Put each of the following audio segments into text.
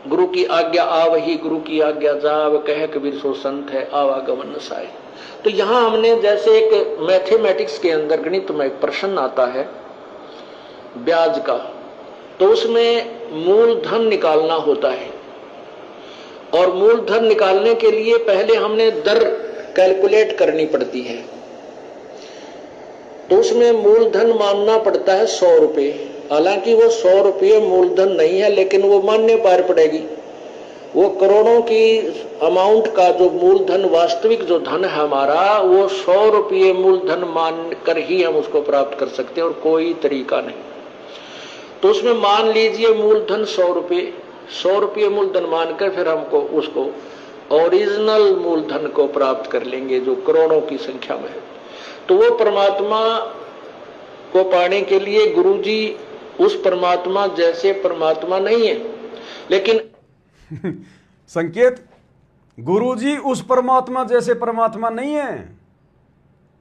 गुरु की आज्ञा आवही, गुरु की आज्ञा जाव, कह कबीर सो संत है आवागमन नसाए। तो यहां हमने जैसे एक मैथमेटिक्स के अंदर गणित में एक प्रश्न आता है ब्याज का, तो उसमें मूलधन निकालना होता है और मूलधन निकालने के लिए पहले हमने दर कैलकुलेट करनी पड़ती है। तो उसमें मूलधन मानना पड़ता है 100 रुपए। हालांकि वो 100 रुपये मूलधन नहीं है, लेकिन वो मान्य पार पड़ेगी। वो करोड़ों की अमाउंट का जो मूलधन, वास्तविक जो धन है हमारा, वो 100 रुपये मूलधन मान कर ही हम उसको प्राप्त कर सकते हैं और कोई तरीका नहीं। तो उसमें मान लीजिए मूलधन 100 रुपये, 100 रुपये मूलधन मानकर फिर हमको उसको ओरिजिनल मूलधन को प्राप्त कर लेंगे जो करोड़ों की संख्या में है। तो वो परमात्मा को पाने के लिए गुरुजी उस परमात्मा जैसे परमात्मा नहीं है, लेकिन संकेत, गुरुजी उस परमात्मा जैसे परमात्मा नहीं है।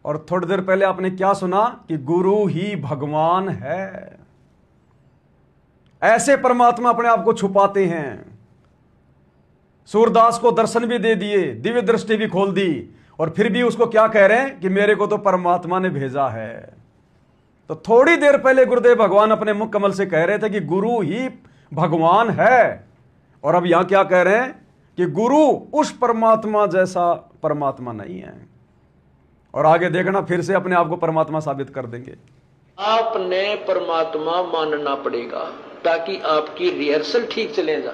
और थोड़ी देर पहले आपने क्या सुना कि गुरु ही भगवान है। ऐसे परमात्मा अपने आप को छुपाते हैं। सूरदास को दर्शन भी दे दिए, दिव्य दृष्टि भी खोल दी, और फिर भी उसको क्या कह रहे हैं कि मेरे को तो परमात्मा ने भेजा है। तो थोड़ी देर पहले गुरुदेव भगवान अपने मुख कमल से कह रहे थे कि गुरु ही भगवान है, और अब यहां क्या कह रहे हैं कि गुरु उस परमात्मा जैसा परमात्मा नहीं है। और आगे देखना, फिर से अपने आप को परमात्मा साबित कर देंगे। आपने परमात्मा मानना पड़ेगा ताकि आपकी रिहर्सल ठीक चले जा,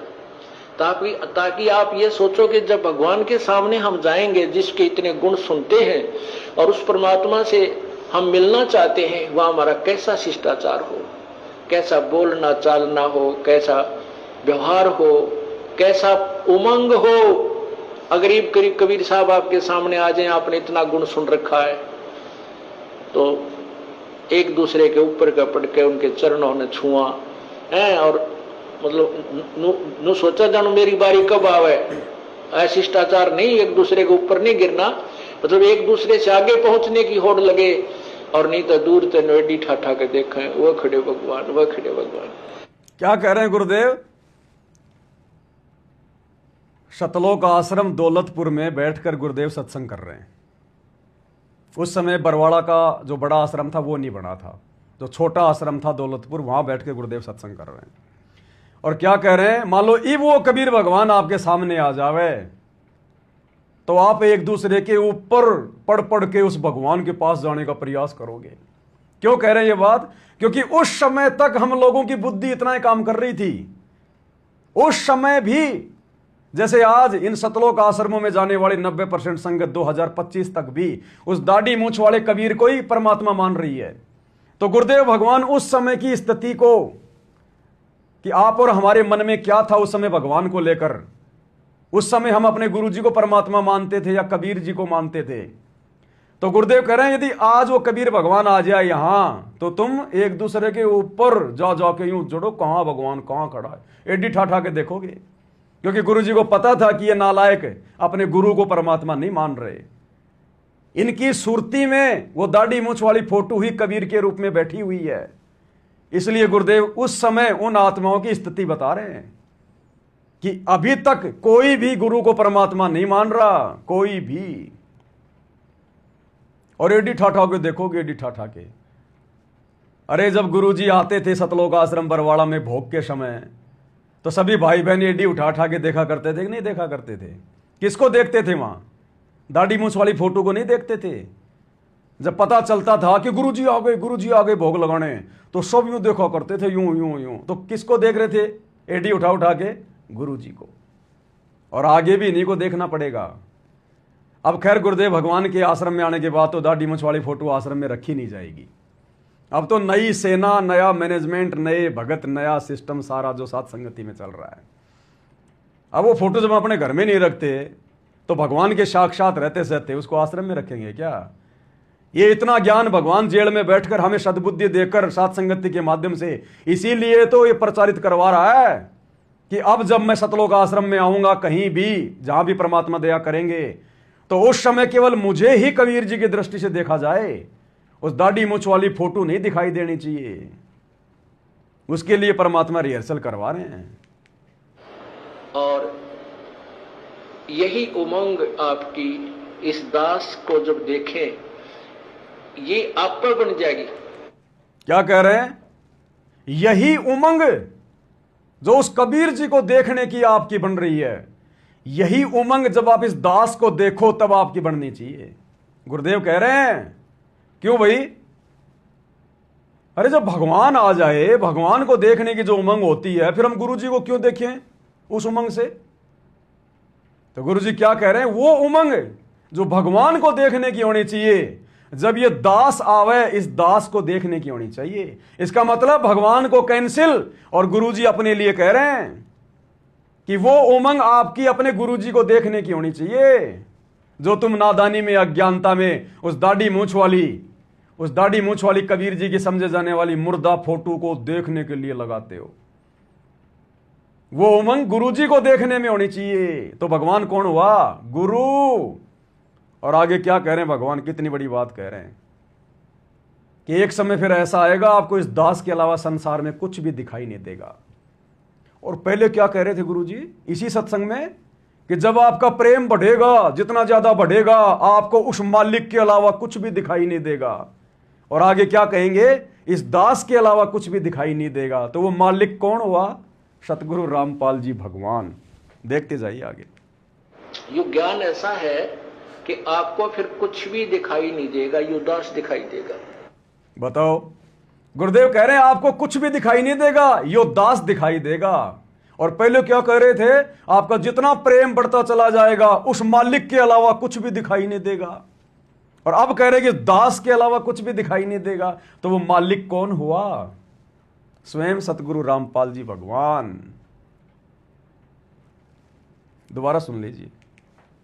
ताकि आप ये सोचो कि जब भगवान के सामने हम जाएंगे, जिसके इतने गुण सुनते हैं, और उस परमात्मा से हम मिलना चाहते हैं, वह हमारा कैसा शिष्टाचार हो, कैसा बोलना चालना हो, कैसा व्यवहार हो, कैसा उमंग हो। अगरीब करीब कबीर साहब आपके सामने आ जाए, आपने इतना गुण सुन रखा है, तो एक दूसरे के ऊपर का पड़ के उनके चरणों ने छुआ है, और मतलब नु सोचा जानो मेरी बारी कब आवे। शिष्टाचार नहीं, एक दूसरे के ऊपर नहीं गिरना, मतलब एक दूसरे से आगे पहुंचने की होड़ लगे, और नहीं तो दूर से नोडी ठाठा के देखें वो खड़े भगवान, वह खड़े भगवान। क्या कह रहे हैं गुरुदेव? शतलोक आश्रम दौलतपुर में बैठकर गुरुदेव सत्संग कर रहे हैं। उस समय बरवाड़ा का जो बड़ा आश्रम था वो नहीं बना था, जो छोटा आश्रम था दौलतपुर, वहां बैठकर गुरुदेव सत्संग कर रहे हैं। और क्या कह रहे हैं, मान लो इब वो कबीर भगवान आपके सामने आ जावे, तो आप एक दूसरे के ऊपर पढ़ पढ़ के उस भगवान के पास जाने का प्रयास करोगे। क्यों कह रहे हैं ये बात? क्योंकि उस समय तक हम लोगों की बुद्धि इतना ही काम कर रही थी। उस समय भी जैसे आज इन सतलोक आश्रमों में जाने वाले 90% संगत 2025 तक भी उस दाढ़ी मूंछ वाले कबीर को ही परमात्मा मान रही है। तो गुरुदेव भगवान उस समय की स्थिति को, कि आप और हमारे मन में क्या था उस समय भगवान को लेकर, उस समय हम अपने गुरु जी को परमात्मा मानते थे या कबीर जी को मानते थे। तो गुरुदेव कह रहे हैं, यदि आज वो कबीर भगवान आ जाए यहां, तो तुम एक दूसरे के ऊपर जा जाके यूं जोड़ो, कहां भगवान कहां खड़ा है, एडी ठाठा के देखोगे। क्योंकि गुरु जी को पता था कि ये नालायक अपने गुरु को परमात्मा नहीं मान रहे। इनकी सुरती में वो दाढ़ी मूंछ वाली फोटो ही कबीर के रूप में बैठी हुई है। इसलिए गुरुदेव उस समय उन आत्माओं की स्थिति बता रहे हैं कि अभी तक कोई भी गुरु को परमात्मा नहीं मान रहा, कोई भी। और एडी ठाठा के देखोगे, एडी ठाठा के। अरे जब गुरु जी आते थे सतलोक आश्रम बरवाड़ा में भोग के समय, तो सभी भाई बहन एडी उठा के देखा करते थे कि नहीं देखा करते थे? किसको देखते थे वहां? दाढ़ी मूंछ वाली फोटो को नहीं देखते थे। जब पता चलता था कि गुरुजी आ गए, गुरुजी आ गए भोग लगाने, तो सब यूं देखा करते थे, यूं यूं यूं। तो किसको देख रहे थे? एडी उठा के गुरुजी को। और आगे भी इन्हीं को देखना पड़ेगा। अब खैर गुरुदेव भगवान के आश्रम में आने के बाद तो दाढ़ी मूंछ वाली फोटो आश्रम में रखी नहीं जाएगी। अब तो नई सेना, नया मैनेजमेंट, नए भगत, नया सिस्टम सारा जो साथ संगति में चल रहा है। अब वो फोटो जब अपने घर में नहीं रखते, तो भगवान के साक्षात रहते सहते उसको आश्रम में रखेंगे क्या? ये इतना ज्ञान भगवान जेल में बैठकर हमें सद्बुद्धि देकर साथ संगति के माध्यम से, इसीलिए तो ये प्रचारित करवा रहा है कि अब जब मैं सतलोक आश्रम में आऊंगा, कहीं भी जहां भी परमात्मा दया करेंगे, तो उस समय केवल मुझे ही कबीर जी की दृष्टि से देखा जाए। उस दाढ़ी मूंछ वाली फोटो नहीं दिखाई देनी चाहिए। उसके लिए परमात्मा रिहर्सल करवा रहे हैं। यही उमंग आपकी इस दास को जब देखें, ये आप पर बन जाएगी। क्या कह रहे हैं? यही उमंग जो उस कबीर जी को देखने की आपकी बन रही है, यही उमंग जब आप इस दास को देखो तब आपकी बननी चाहिए। गुरुदेव कह रहे हैं क्यों भाई? अरे जब भगवान आ जाए, भगवान को देखने की जो उमंग होती है, फिर हम गुरु जी को क्यों देखें उस उमंग से? तो गुरु जी क्या कह रहे हैं? वो उमंग जो भगवान को देखने की होनी चाहिए, जब ये दास आवे इस दास को देखने की होनी चाहिए। इसका मतलब भगवान को कैंसिल और गुरु जी अपने लिए कह रहे हैं कि वो उमंग आपकी अपने गुरु जी को देखने की होनी चाहिए, जो तुम नादानी में, अज्ञानता में उस दाढ़ी मूंछ वाली कबीर जी की समझे जाने वाली मुर्दा फोटो को देखने के लिए लगाते हो। वो उमंग गुरु जी को देखने में होनी चाहिए। तो भगवान कौन हुआ? गुरु। और आगे क्या कह रहे हैं भगवान? कितनी बड़ी बात कह रहे हैं कि एक समय फिर ऐसा आएगा आपको इस दास के अलावा संसार में कुछ भी दिखाई नहीं देगा। और पहले क्या कह रहे थे गुरु जी इसी सत्संग में कि जब आपका प्रेम बढ़ेगा, जितना ज्यादा बढ़ेगा, आपको उस मालिक के अलावा कुछ भी दिखाई नहीं देगा। और आगे क्या कहेंगे? इस दास के अलावा कुछ भी दिखाई नहीं देगा। तो वो मालिक कौन हुआ? सतगुरु रामपाल जी भगवान। देखते जाइए आगे। ये ज्ञान ऐसा है कि आपको फिर कुछ भी दिखाई नहीं देगा, ये दास दिखाई देगा। बताओ, गुरुदेव कह रहे हैं आपको कुछ भी दिखाई नहीं देगा, यो दास दिखाई देगा। और पहले क्या कह रहे थे? आपका जितना प्रेम बढ़ता चला जाएगा, उस मालिक के अलावा कुछ भी दिखाई नहीं देगा। और अब कह रहे कि दास के अलावा कुछ भी दिखाई नहीं देगा। तो वो मालिक कौन हुआ? स्वयं सतगुरु रामपाल जी भगवान। दोबारा सुन लीजिए।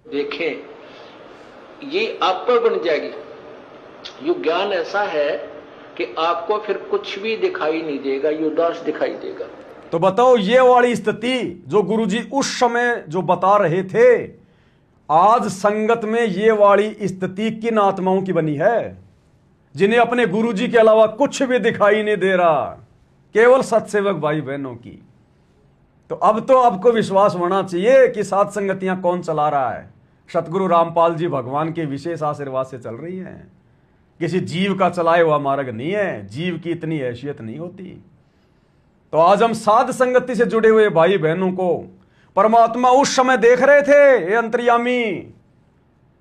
देखें, ये आप पर बन जाएगी। ये ज्ञान ऐसा है कि आपको फिर कुछ भी दिखाई नहीं देगा, ये दास दिखाई देगा। तो बताओ, ये वाली स्थिति जो गुरुजी उस समय जो बता रहे थे, आज संगत में ये वाली स्थिति किन आत्माओं की बनी है? जिन्हें अपने गुरुजी के अलावा कुछ भी दिखाई नहीं दे रहा, केवल सत्सेवक भाई बहनों की। तो अब तो आपको विश्वास होना चाहिए कि सात संगतियां कौन चला रहा है? सतगुरु रामपाल जी भगवान के विशेष आशीर्वाद से चल रही हैं। किसी जीव का चलाए हुआ मार्ग नहीं है, जीव की इतनी हैसियत नहीं होती। तो आज हम साध संगति से जुड़े हुए भाई बहनों को परमात्मा उस समय देख रहे थे, ये अंतर्यामी,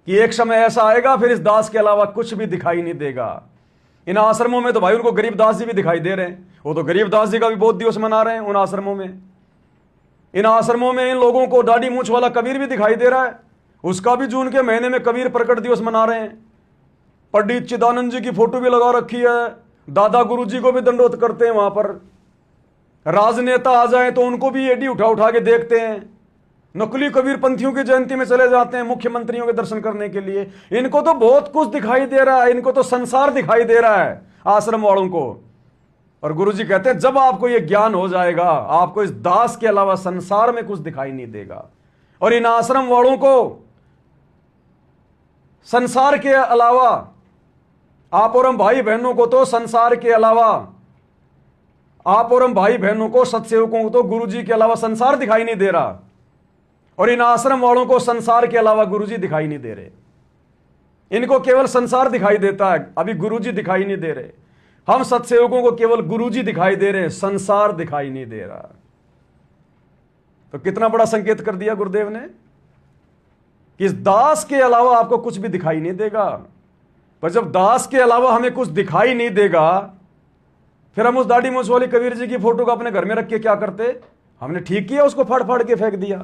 कि एक समय ऐसा आएगा फिर इस दास के अलावा कुछ भी दिखाई नहीं देगा। इन आश्रमों में तो भाई उनको गरीब दास जी भी दिखाई दे रहे हैं, वो तो गरीब दास जी का भी बहुत दिवस मना रहे हैं उन आश्रमों में। इन आश्रमों में इन लोगों को दाढ़ी मूंछ वाला कबीर भी दिखाई दे रहा है, उसका भी जून के महीने में कबीर प्रकट दिवस मना रहे हैं। पंडित चिदानंद जी की फोटो भी लगा रखी है, दादा गुरु जी को भी दंडोत करते हैं वहां पर। राजनेता आ जाए तो उनको भी एडी उठा उठा के देखते हैं। नकली कबीर पंथियों की जयंती में चले जाते हैं मुख्यमंत्रियों के दर्शन करने के लिए। इनको तो बहुत कुछ दिखाई दे रहा है, इनको तो संसार दिखाई दे रहा है आश्रम वालों को। और गुरुजी कहते हैं जब आपको यह ज्ञान हो जाएगा, आपको इस दास के अलावा संसार में कुछ दिखाई नहीं देगा। और इन आश्रम वालों को संसार के अलावा, आप और हम भाई बहनों को तो संसार के अलावा, आप और हम भाई बहनों को, सत्सेवकों को तो गुरुजी के अलावा संसार दिखाई नहीं दे रहा। और इन आश्रम वालों को संसार के अलावा गुरुजी दिखाई नहीं दे रहे। इनको केवल संसार दिखाई देता है, अभी गुरुजी दिखाई नहीं दे रहे। हम सत्सेवकों को केवल गुरुजी दिखाई दे रहे, संसार दिखाई नहीं दे रहा। तो कितना बड़ा संकेत कर दिया गुरुदेव ने कि इस दास के अलावा आपको कुछ भी दिखाई नहीं देगा। पर जब दास के अलावा हमें कुछ दिखाई नहीं देगा, फिर हम उस दाढ़ी मूंछ वाली कबीर जी की फोटो को अपने घर में रख के क्या करते? हमने ठीक किया, उसको फाड़ फाड़ के फेंक दिया।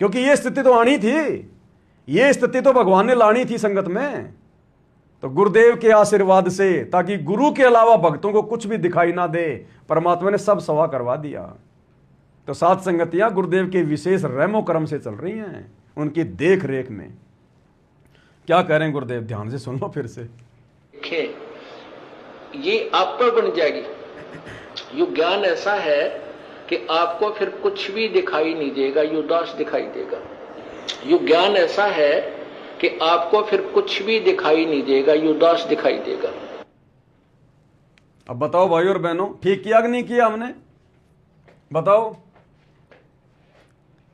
क्योंकि ये स्थिति तो आनी थी, ये स्थिति तो भगवान ने लानी थी संगत में। तो गुरुदेव के आशीर्वाद से, ताकि गुरु के अलावा भक्तों को कुछ भी दिखाई ना दे, परमात्मा ने सब सवा करवा दिया। तो सात संगतियां गुरुदेव के विशेष रहमो करम से चल रही हैं, उनकी देख रेख में। क्या कह रहे हैं गुरुदेव? ध्यान से सुन लो फिर से। ये आप पर बन जाएगी। ये ज्ञान ऐसा है कि आपको फिर कुछ भी दिखाई नहीं देगा, ये दास दिखाई देगा। ये ज्ञान ऐसा है कि आपको फिर कुछ भी दिखाई नहीं देगा, ये दास दिखाई देगा। अब बताओ भाई और बहनों, ठीक किया कि नहीं किया हमने? बताओ।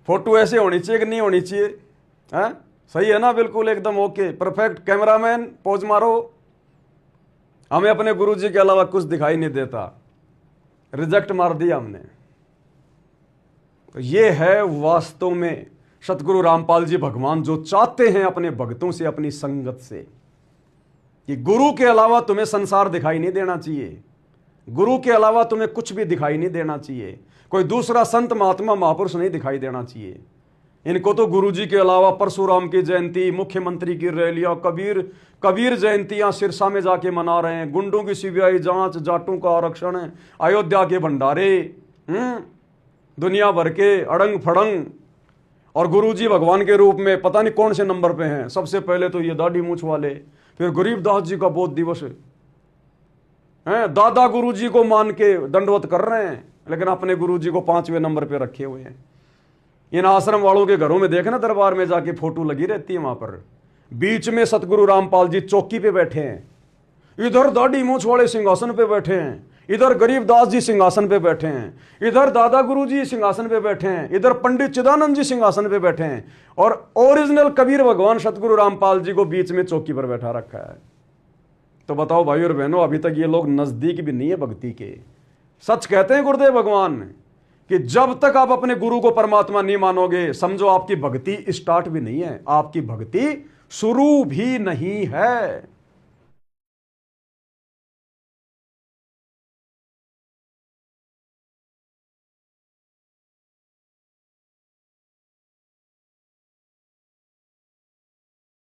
फोटो ऐसे होनी चाहिए कि नहीं होनी चाहिए? हैं? सही है ना? बिल्कुल एकदम ओके, परफेक्ट। कैमरामैन पोज मारो। हमें अपने गुरुजी के अलावा कुछ दिखाई नहीं देता, रिजेक्ट मार दिया हमने। तो ये है वास्तव में सतगुरु रामपाल जी भगवान जो चाहते हैं अपने भक्तों से, अपनी संगत से, कि गुरु के अलावा तुम्हें संसार दिखाई नहीं देना चाहिए, गुरु के अलावा तुम्हें कुछ भी दिखाई नहीं देना चाहिए, कोई दूसरा संत महात्मा महापुरुष नहीं दिखाई देना चाहिए। इनको तो गुरुजी के अलावा परशुराम की जयंती, मुख्यमंत्री की रैलियां, कबीर जयंतियां सिरसा में जाके मना रहे हैं, गुंडों की सीबीआई जांच, जाटों का आरक्षण, अयोध्या के भंडारे, दुनिया भर के अड़ंग फड़ंग, और गुरुजी भगवान के रूप में पता नहीं कौन से नंबर पे हैं। सबसे पहले तो ये दाढ़ी मूछ वाले, फिर गरीबदास जी का बोध दिवस है, दादा गुरुजी को मान के दंडवत कर रहे हैं, लेकिन अपने गुरुजी को 5वें नंबर पे रखे हुए हैं। इन आश्रम वालों के घरों में देखना, दरबार में जाके फोटो लगी रहती है, वहां पर बीच में सतगुरु रामपाल जी चौकी पे बैठे हैं, इधर दाढ़ी मूछ वाले सिंहासन पे बैठे हैं, इधर गरीबदास जी सिंहासन पे बैठे हैं, इधर दादा गुरु जी सिंहासन पे बैठे हैं, इधर पंडित चिदानंद जी सिंहासन पे बैठे हैं, और ओरिजिनल कबीर भगवान सतगुरु रामपाल जी को बीच में चौकी पर बैठा रखा है। तो बताओ भाई और बहनों, अभी तक ये लोग नजदीक भी नहीं है भक्ति के। सच कहते हैं गुरुदेव भगवान कि जब तक आप अपने गुरु को परमात्मा नहीं मानोगे, समझो आपकी भक्ति स्टार्ट भी नहीं है, आपकी भक्ति शुरू भी नहीं है।